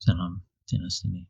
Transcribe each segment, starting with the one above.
ሰላም ጤና ይስጥልኝ።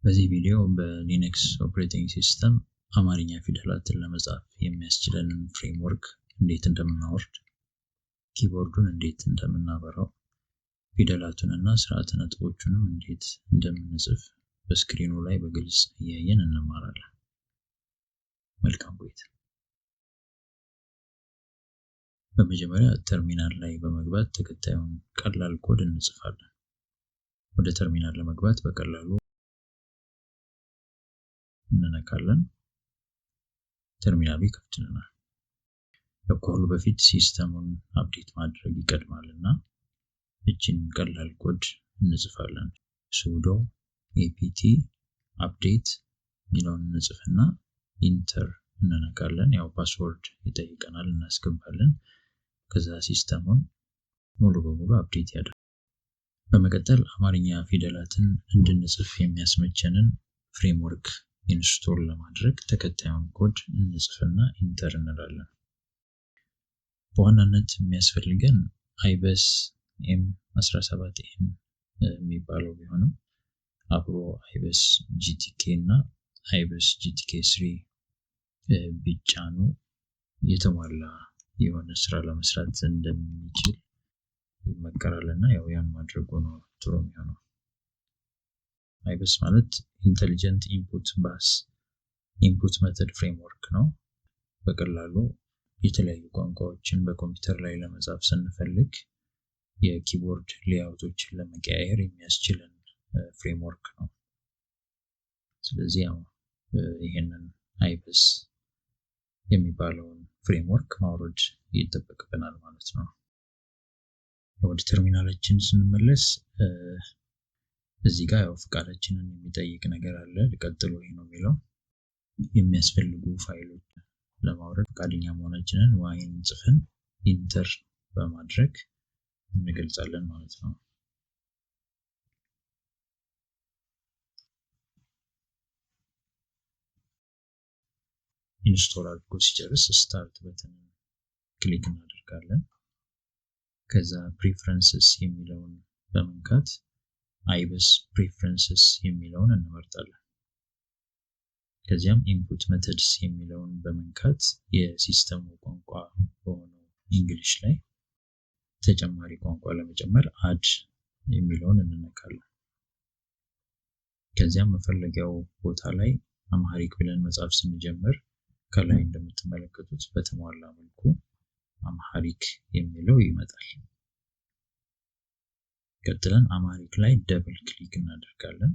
በዚህ ቪዲዮ በሊነክስ ኦፕሬቲንግ ሲስተም አማርኛ ፊደላትን ለመጻፍ የሚያስችለንን ፍሬምወርክ እንዴት እንደምናወርድ፣ ኪቦርዱን እንዴት እንደምናበራው፣ ፊደላቱንና ስርዓተ ነጥቦቹንም እንዴት እንደምንጽፍ በስክሪኑ ላይ በግልጽ እያየን እንማራለን። መልካም ቆይታ። በመጀመሪያ ተርሚናል ላይ በመግባት ተከታዩን ቀላል ኮድ እንጽፋለን። ወደ ተርሚናል ለመግባት በቀላሉ እንነካለን። ተርሚናሉ ይከፍትልናል። ከሁሉ በፊት ሲስተሙን አፕዴት ማድረግ ይቀድማልና እቺን ቀላል ኮድ እንጽፋለን። sudo apt update ሚለውን እንጽፍና ኢንተር እንነካለን። ያው ፓስወርድ ይጠይቀናል፣ እናስገባለን። ከዛ ሲስተሙን ሙሉ በሙሉ አፕዴት ያደርጋል። በመቀጠል አማርኛ ፊደላትን እንድንጽፍ የሚያስመቸንን ፍሬምወርክ ኢንስቶል ለማድረግ ተከታዩን ኮድ እንጽፍና ኢንተር እንላለን። በዋናነት የሚያስፈልገን አይበስ M17N የሚባለው ቢሆንም አብሮ አይበስ GTK እና አይበስ GTK3 ቢጫኑ የተሟላ የሆነ ስራ ለመስራት እንደሚችል ይመከራልና ያው ያን ማድረጉ ነው ጥሩ የሚሆነው። አይበስ ማለት ኢንተሊጀንት ኢንፑት ሜተድ ፍሬምወርክ ነው። በቀላሉ የተለያዩ ቋንቋዎችን በኮምፒውተር ላይ ለመጻፍ ስንፈልግ የኪቦርድ ሌአውቶችን ለመቀያየር የሚያስችለን ፍሬምወርክ ነው። ስለዚህ ያው ይሄንን አይበስ የሚባለውን ፍሬምወርክ ማውረድ ይጠበቅብናል ማለት ነው። ወደ ተርሚናላችን ስንመለስ እዚህ ጋር ያው ፍቃዳችንን የሚጠይቅ ነገር አለ። ልቀጥሎ ይሄ ነው የሚለው የሚያስፈልጉ ፋይሎች ለማውረድ ፍቃደኛ መሆናችንን ዋይን ጽፈን ኢንተር በማድረግ እንገልጻለን ማለት ነው። ኢንስቶል አድርጎ ሲጨርስ ስታርት በተን ክሊክ እናደርጋለን። ከዛ ፕሪፈረንስስ የሚለውን በመንካት አይበስ ፕሪፈረንስስ የሚለውን እንመርጣለን። ከዚያም ኢንፑት ሜተድስ የሚለውን በመንካት የሲስተሙ ቋንቋ በሆነው እንግሊሽ ላይ ተጨማሪ ቋንቋ ለመጨመር አድ የሚለውን እንነካለን። ከዚያም መፈለጊያው ቦታ ላይ አምሃሪክ ብለን መጻፍ ስንጀምር ከላይ እንደምትመለከቱት በተሟላ መልኩ አምሃሪክ የሚለው ይመጣል። ቀጥለን አምሃሪክ ላይ ደብል ክሊክ እናደርጋለን።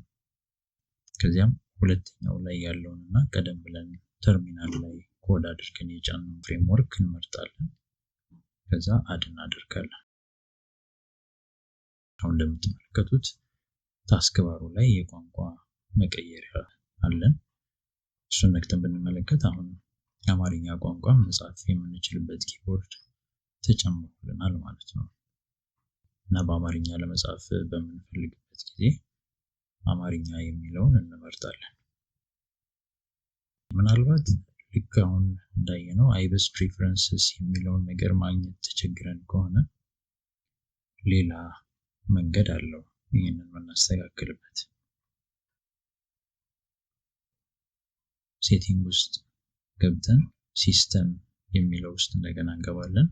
ከዚያም ሁለተኛው ላይ ያለውንና ቀደም ብለን ተርሚናል ላይ ኮድ አድርገን የጫነውን ፍሬምወርክ እንመርጣለን። ከዛ አድ እናደርጋለን። አሁን እንደምትመለከቱት ታስክ ባሩ ላይ የቋንቋ መቀየሪያ አለን። እሱን ነክተን ብንመለከት አሁን የአማርኛ ቋንቋ መጻፍ የምንችልበት ኪቦርድ ተጨምሮልናል ማለት ነው። እና በአማርኛ ለመጻፍ በምንፈልግበት ጊዜ አማርኛ የሚለውን እንመርጣለን። ምናልባት ልክ አሁን እንዳየነው አይበስ ፕሪፈረንስስ የሚለውን ነገር ማግኘት ተቸግረን ከሆነ ሌላ መንገድ አለው ይህንን የምናስተካክልበት። ሴቲንግ ውስጥ ገብተን ሲስተም የሚለው ውስጥ እንደገና እንገባለን።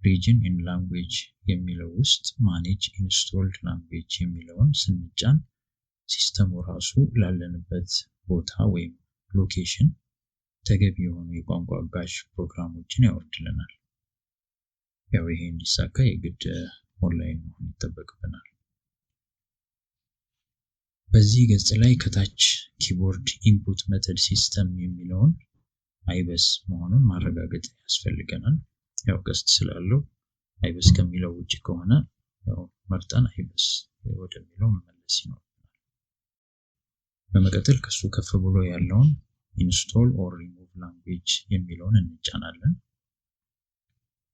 ሪጅን ኢን ላንጉዌጅ የሚለው ውስጥ ማኔጅ ኢንስቶልድ ላንጉዌጅ የሚለውን ስንጫን ሲስተሙ ራሱ ላለንበት ቦታ ወይም ሎኬሽን ተገቢ የሆኑ የቋንቋ አጋዥ ፕሮግራሞችን ያወርድልናል። ያው ይሄ እንዲሳካ የግድ ኦንላይን መሆን ይጠበቅብናል። በዚህ ገጽ ላይ ከታች ኪቦርድ ኢንፑት ሜተድ ሲስተም የሚለውን አይበስ መሆኑን ማረጋገጥ ያስፈልገናል። ያው ቀስት ስላለው አይበስ ከሚለው ውጪ ከሆነ ያው መርጠን አይበስ ወደሚለው መመለስ ይኖርብናል። በመቀጠል ከሱ ከፍ ብሎ ያለውን ኢንስቶል ኦር ሪሙቭ ላንጉዌጅ የሚለውን እንጫናለን።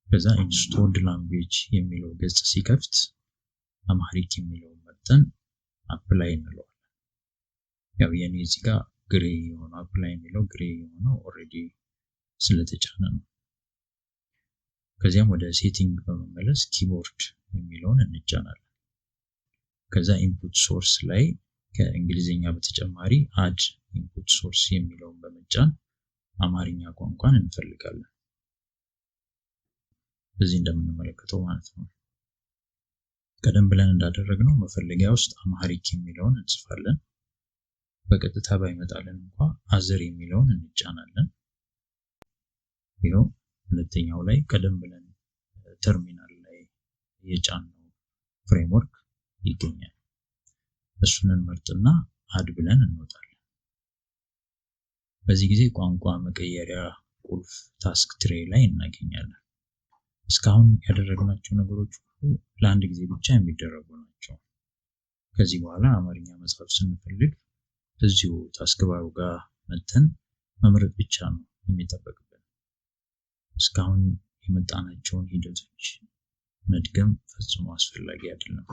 ከዛ ኢንስቶልድ ላንጉዌጅ የሚለው ገጽ ሲከፍት አምሃሪክ የሚለውን መርጠን አፕላይ እንለዋለን። ያው የኔ እዚህ ጋር ግሬ የሆነው አፕላይ የሚለው ግሬ የሆነው ኦሬዲ ስለተጫነ ነው። ከዚያም ወደ ሴቲንግ በመመለስ ኪቦርድ የሚለውን እንጫናለን። ከዛ ኢንፑት ሶርስ ላይ ከእንግሊዝኛ በተጨማሪ አድ ኢንፑት ሶርስ የሚለውን በመጫን አማርኛ ቋንቋን እንፈልጋለን። እዚህ እንደምንመለከተው ማለት ነው። ቀደም ብለን እንዳደረግነው መፈለጊያ ውስጥ አማሪክ የሚለውን እንጽፋለን። በቀጥታ ባይመጣልን እንኳን አዘር የሚለውን እንጫናለን። ይኸው ሁለተኛው ላይ ቀደም ብለን ተርሚናል ላይ የጫነው ፍሬምወርክ ይገኛል። እሱን እንመርጥና አድ ብለን እንወጣለን። በዚህ ጊዜ ቋንቋ መቀየሪያ ቁልፍ ታስክ ትሬ ላይ እናገኛለን። እስካሁን ያደረግናቸው ነገሮች ሁሉ ለአንድ ጊዜ ብቻ የሚደረጉ ናቸው። ከዚህ በኋላ አማርኛ መጻፍ ስንፈልግ እዚሁ ታስክ ባሩ ጋር መተን መምረጥ ብቻ ነው የሚጠበቅብን። እስካሁን የመጣናቸውን ሂደቶች መድገም ፈጽሞ አስፈላጊ አይደለም።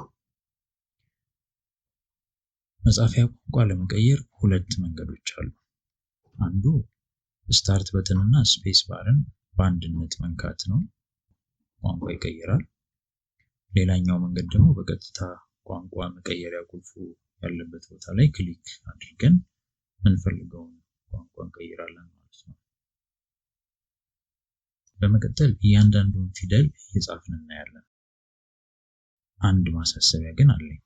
መጻፊያ ቋንቋ ለመቀየር ሁለት መንገዶች አሉ። አንዱ ስታርት በተን እና ስፔስ ባርን በአንድነት መንካት ነው፣ ቋንቋ ይቀይራል። ሌላኛው መንገድ ደግሞ በቀጥታ ቋንቋ መቀየሪያ ቁልፉ ያለበት ቦታ ላይ ክሊክ አድርገን የምንፈልገውን ቋንቋ እንቀይራለን ማለት ነው። በመቀጠል እያንዳንዱን ፊደል እየጻፍን እናያለን። አንድ ማሳሰቢያ ግን አለኝ።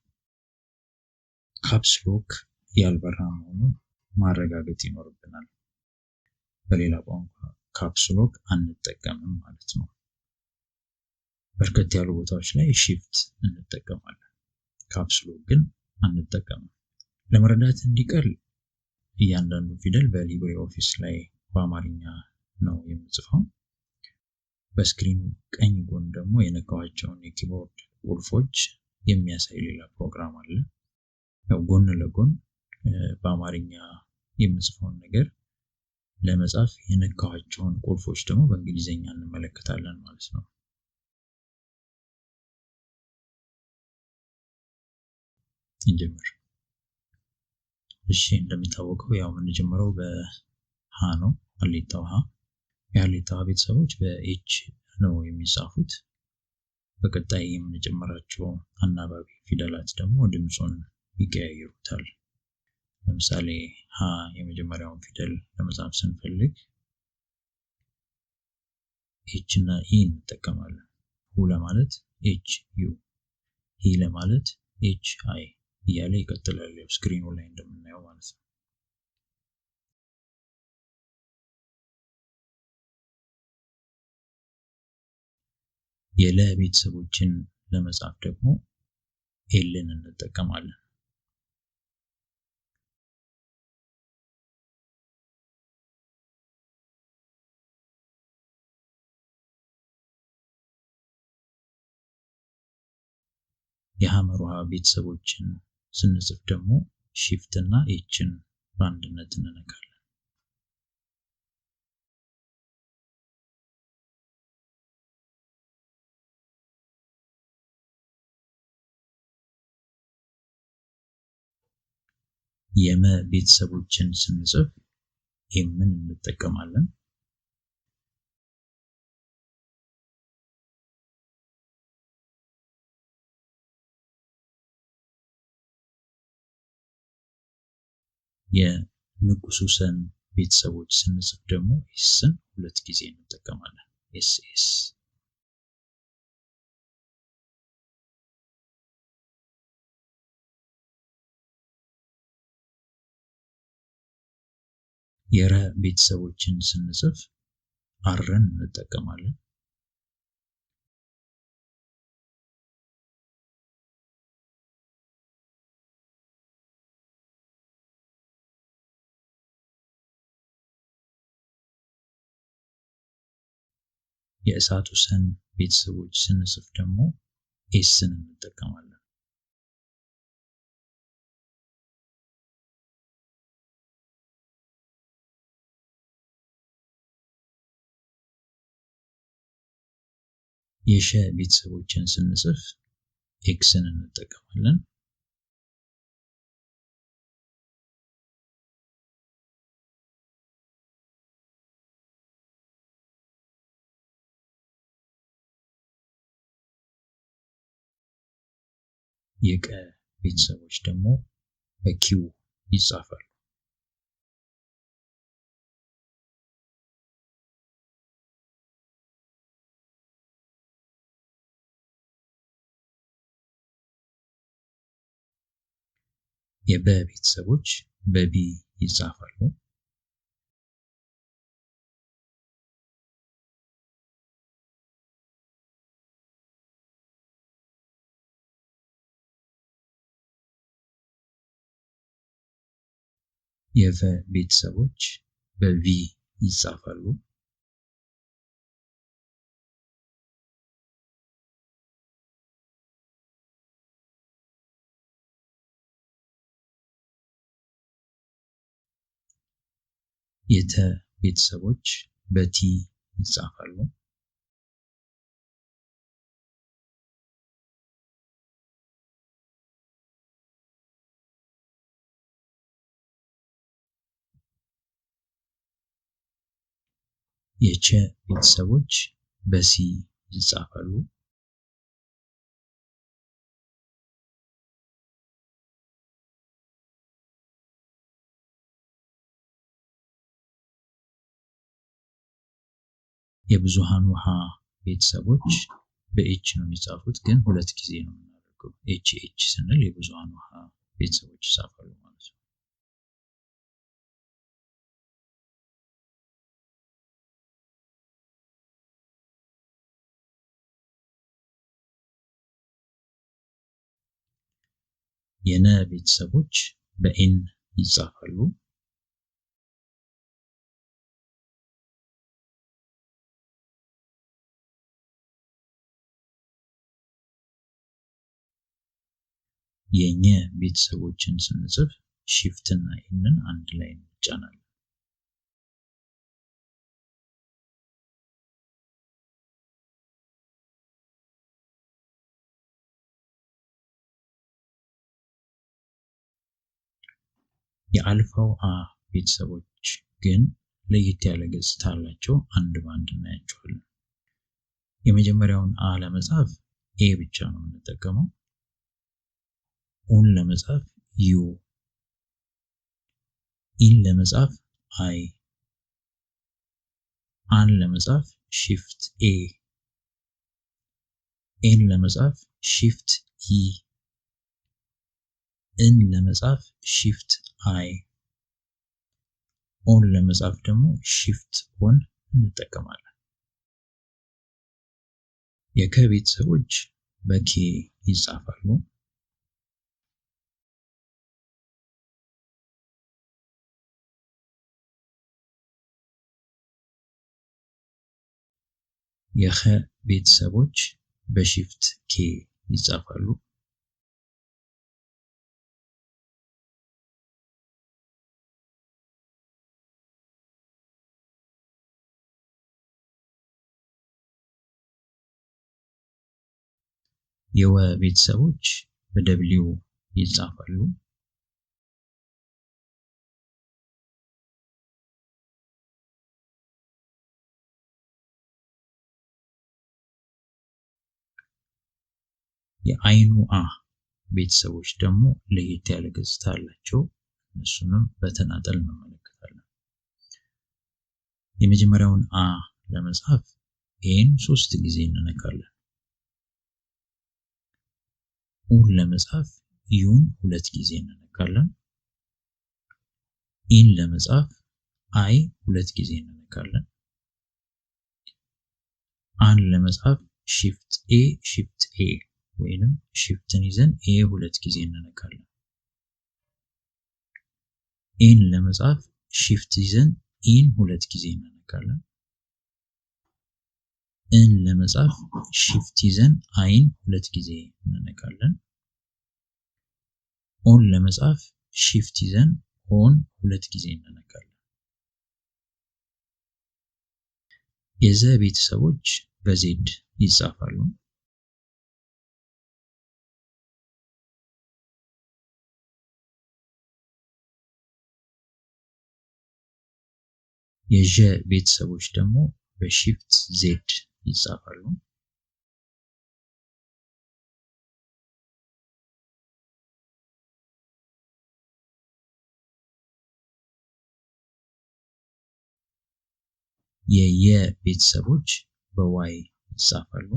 ካፕስ ሎክ ያልበራ መሆኑን ማረጋገጥ ይኖርብናል። በሌላ ቋንቋ ካፕስ ሎክ አንጠቀምም ማለት ነው። በርከት ያሉ ቦታዎች ላይ ሺፍት እንጠቀማለን፣ ካፕስ ሎክ ግን አንጠቀምም። ለመረዳት እንዲቀል እያንዳንዱ ፊደል በሊብሬ ኦፊስ ላይ በአማርኛ ነው የምጽፈው። በስክሪኑ ቀኝ ጎን ደግሞ የነካኋቸውን የኪቦርድ ቁልፎች የሚያሳይ ሌላ ፕሮግራም አለ። ያው ጎን ለጎን በአማርኛ የምጽፈውን ነገር ለመጻፍ የነካኋቸውን ቁልፎች ደግሞ በእንግሊዝኛ እንመለከታለን ማለት ነው። እንጀምር። እሺ፣ እንደሚታወቀው ያው የምንጀምረው በሃ ነው። ሀሌታው ሃ። የሀሌታው ቤተሰቦች በኤች ነው የሚጻፉት። በቀጣይ የምንጨምራቸው አናባቢ ፊደላት ደግሞ ድምፁን ይቀያይሩታል። ለምሳሌ ሃ የመጀመሪያውን ፊደል ለመጻፍ ስንፈልግ ኤች እና ኢ እንጠቀማለን። ሁ ለማለት ኤች ዩ፣ ሂ ለማለት ኤች አይ እያለ ይቀጥላል። ያው ስክሪኑ ላይ እንደምናየው ማለት ነው። የለ ቤተሰቦችን ለመጻፍ ደግሞ ኤልን እንጠቀማለን። የሐመር ውሃ ቤተሰቦችን ስንጽፍ ደግሞ ሺፍት እና ኤችን በአንድነት እንነካለን። የመ ቤተሰቦችን ስንጽፍ ኤምን እንጠቀማለን። የንጉሱ ሰን ቤተሰቦች ስንጽፍ ደግሞ ኤስን ሁለት ጊዜ እንጠቀማለን። ኤስ ኤስ። የረ ቤተሰቦችን ስንጽፍ አርን እንጠቀማለን። የእሳቱ ሰን ቤተሰቦች ስንጽፍ ደግሞ ኤስን እንጠቀማለን። የሸ ቤተሰቦችን ስንጽፍ ኤክስን እንጠቀማለን። የቀ ቤተሰቦች ደግሞ በኪው ይጻፋሉ። የበ ቤተሰቦች በቢ ይጻፋሉ። የቨ ቤተሰቦች በቪ ይጻፋሉ። የተ ቤተሰቦች በቲ ይጻፋሉ። የቸ ቤተሰቦች በሲ ይጻፋሉ። የብዙሃን ውሃ ቤተሰቦች በኤች ነው የሚጻፉት፣ ግን ሁለት ጊዜ ነው የምናደርገው። ኤች ኤች ስንል የብዙሃን ውሃ ቤተሰቦች ይጻፋሉ ማለት ነው። የነ ቤተሰቦች በኤን ይጻፋሉ። የኘ ቤተሰቦችን ስንጽፍ ሺፍት እና ኤንን አንድ ላይ እንጫናለን። የአልፋው አ ቤተሰቦች ግን ለየት ያለ ገጽታ አላቸው። አንድ ባንድ እናያቸዋለን። የመጀመሪያውን አ ለመጻፍ ኤ ብቻ ነው የምንጠቀመው። ኡን ለመጻፍ ዩ፣ ኢን ለመጻፍ አይ፣ አን ለመጻፍ ሺፍት ኤ፣ ኤን ለመጻፍ ሺፍት ኢ፣ እን ለመጻፍ ሺፍት አይ፣ ኦን ለመጻፍ ደግሞ ሺፍት ኦን እንጠቀማለን። የከ ቤተሰቦች በኬ ይጻፋሉ። የኸ ቤተሰቦች በሺፍት ኬ ይጻፋሉ። የወ ቤተሰቦች በደብሊው ይጻፋሉ። የአይኑ አ ቤተሰቦች ደግሞ ለየት ያለ ገጽታ አላቸው። እነሱንም በተናጠል እንመለከታለን። የመጀመሪያውን አ ለመጻፍ ኤን 3 ጊዜ እንነካለን። ኡን ለመጻፍ ዩን 2 ጊዜ እንነካለን። ኢን ለመጻፍ አይ 2 ጊዜ እንነካለን። አን ለመጻፍ ሺፍት ኤ ሺፍት ኤ ወይንም ሺፍትን ይዘን ኤ 2 ጊዜ እንነካለን። ኤን ለመጻፍ ሺፍት ይዘን ኢን 2 ጊዜ እንነካለን። እን ለመጻፍ ሺፍት ይዘን አይን 2 ጊዜ እንነካለን። ኦን ለመጻፍ ሺፍት ይዘን ኦን 2 ጊዜ እንነካለን። የዘ ቤተሰቦች በዜድ ይጻፋሉ። የዠ ቤተሰቦች ደግሞ በሺፍት ዜድ ይጻፋሉ። የየ ቤተሰቦች በዋይ ይጻፋሉ።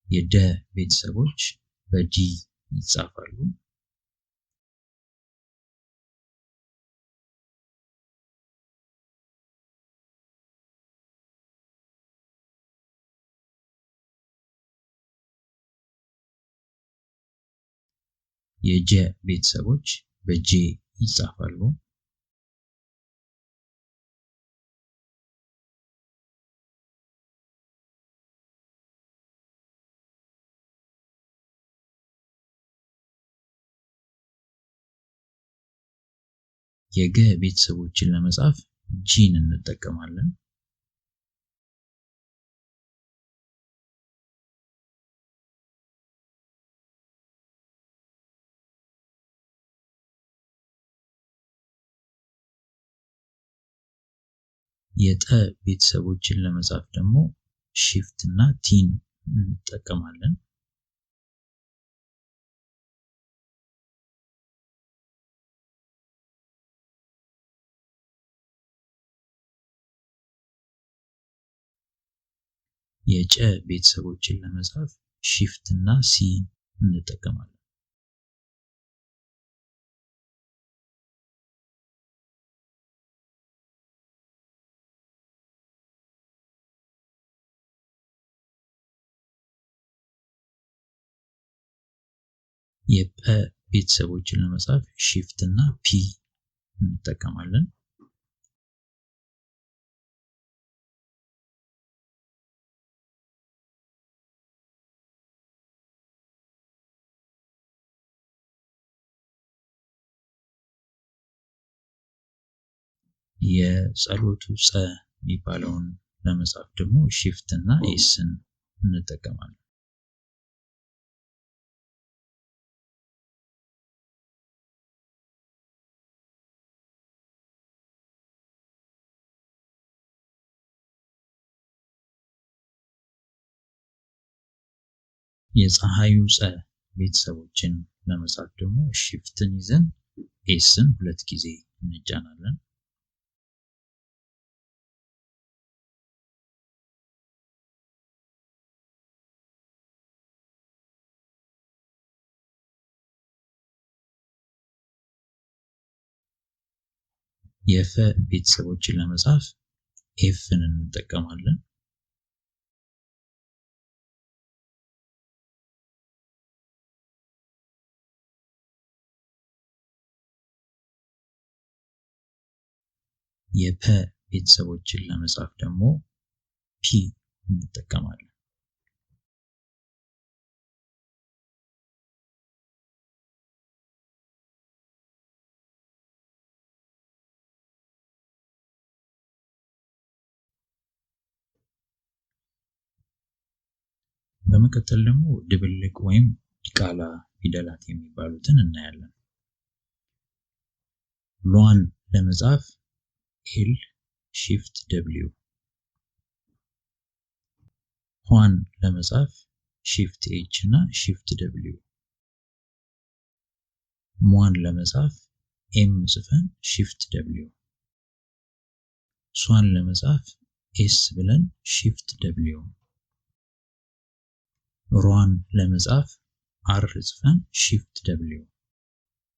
የደ ቤተሰቦች በዲ ይጻፋሉ። የጀ ቤተሰቦች በጄ ይጻፋሉ። የገ ቤተሰቦችን ለመጻፍ ጂን እንጠቀማለን። የጠ ቤተሰቦችን ለመጻፍ ደግሞ ሺፍት እና ቲን እንጠቀማለን። የጨ ቤተሰቦችን ለመጻፍ ሺፍት እና ሲ እንጠቀማለን። የጰ ቤተሰቦችን ለመጻፍ ሺፍት እና ፒ እንጠቀማለን። የጸሎቱ ጸ የሚባለውን ለመጻፍ ደግሞ ሺፍት እና ኤስን እንጠቀማለን። የፀሐዩ ፀ ቤተሰቦችን ለመጻፍ ደግሞ ሺፍትን ይዘን ኤስን 2 ጊዜ እንጫናለን። የፈ ቤተሰቦችን ለመጻፍ ኤፍን እንጠቀማለን። የፐ ቤተሰቦችን ለመጻፍ ደግሞ ፒ እንጠቀማለን። በመቀጠል ደግሞ ድብልቅ ወይም ዲቃላ ፊደላት የሚባሉትን እናያለን። ሏን ለመጻፍ ኤል ሺፍት ደብሊው፣ ኋን ለመጻፍ ሺፍት ኤች እና ሺፍት ደብሊው፣ ሟን ለመጻፍ ኤም ጽፈን ሺፍት ደብሊው፣ ሷን ለመጻፍ ኤስ ብለን ሺፍት ደብሊው፣ ሯን ለመጻፍ አር ጽፈን ሺፍት ደብሊው፣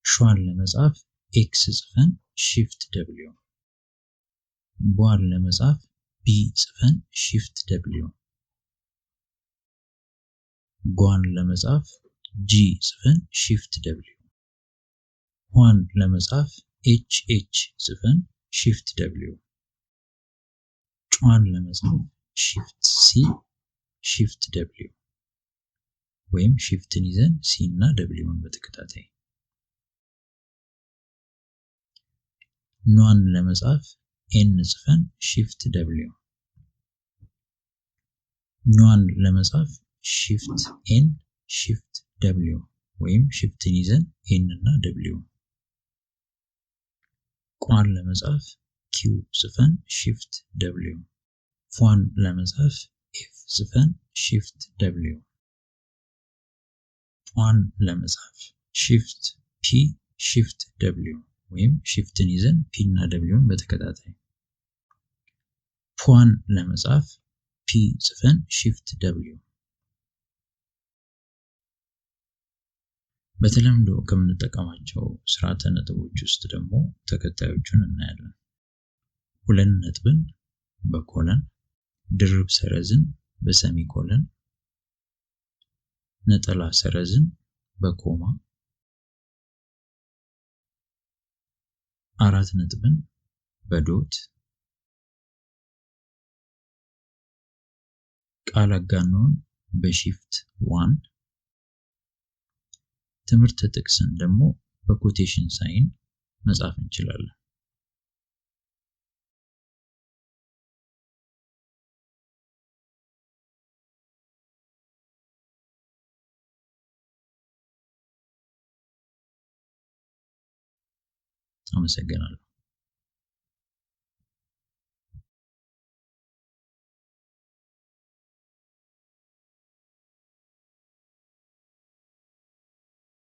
ሿን ለመጻፍ ኤክስ ጽፈን ሺፍት ደብሊው፣ ቧን ለመጻፍ ቢ ጽፈን ሺፍት ደብሊው፣ ጓን ለመጻፍ ጂ ጽፈን ሺፍት ደብሊው፣ ኋን ለመጻፍ ኤች ኤች ጽፈን ሺፍት ደብሊው፣ ጯን ለመጻፍ ሺፍት ሲ ሺፍት ደብሊው ወይም ሺፍትን ይዘን ሲ እና ደብሊውን በተከታታይ። ኗን ለመጻፍ ኤን ጽፈን ሺፍት ደብሊው፣ ኟን ለመጻፍ ሺፍት ኤን ሺፍት ደብሊው ወይም ሺፍትን ይዘን ኤን እና ደብሊው። ቋን ለመጻፍ ኪው ጽፈን ሺፍት ደብሊው፣ ፏን ለመጻፍ ኤፍ ጽፈን shift w ፑን ለመጻፍ shift p shift w ወይም shiftን ይዘን p እና wን በተከታታይ ፑን ለመጻፍ p ጽፈን shift w በተለምዶ ከምንጠቀማቸው ስርዓተ ነጥቦች ውስጥ ደግሞ ተከታዮቹን እናያለን። ሁለት ነጥብን በኮለን፣ ድርብ ሰረዝን በሰሚኮለን፣ ነጠላ ሰረዝን በኮማ፣ አራት ነጥብን በዶት፣ ቃል አጋኖን በሺፍት 1፣ ትምህርት ጥቅስን ደግሞ በኮቴሽን ሳይን መጻፍ እንችላለን። አመሰግናለሁ።